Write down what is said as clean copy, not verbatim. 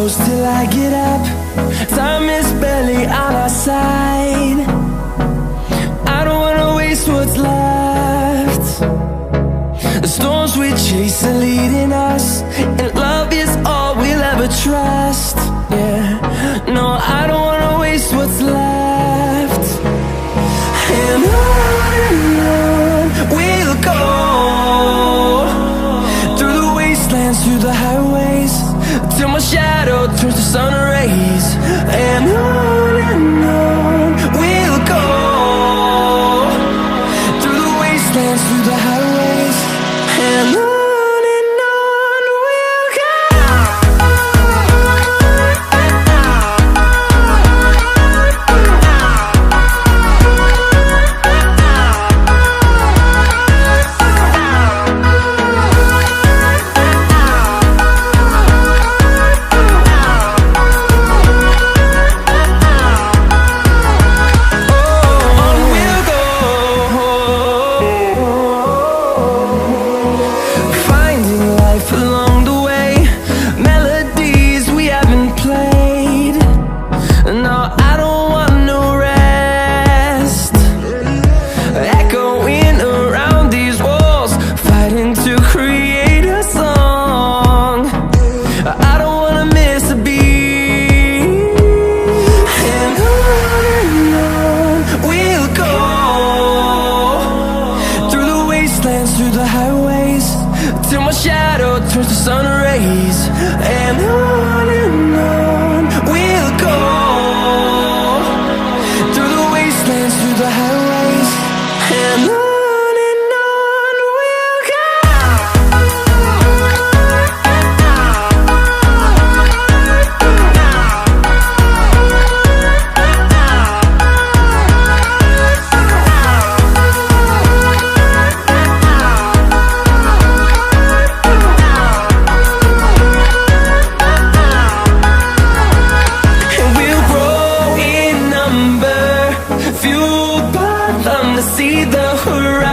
close till I get up. Time is barely on our side. I don't wanna waste what's left. The storms we chase are leading us, and love is all we'll ever trust. Yeah, no, I don't wanna waste what's left. And on we'll go, through the wastelands, through the highways, till my shadow turns to sun rays. And on we'll go, through the wastelands, through the highways, and on we'll go. Through the highways, till my shadow turns to sun rays. And on we'll go, through the wastelands, through the highways, and on we'll go. See the horizon.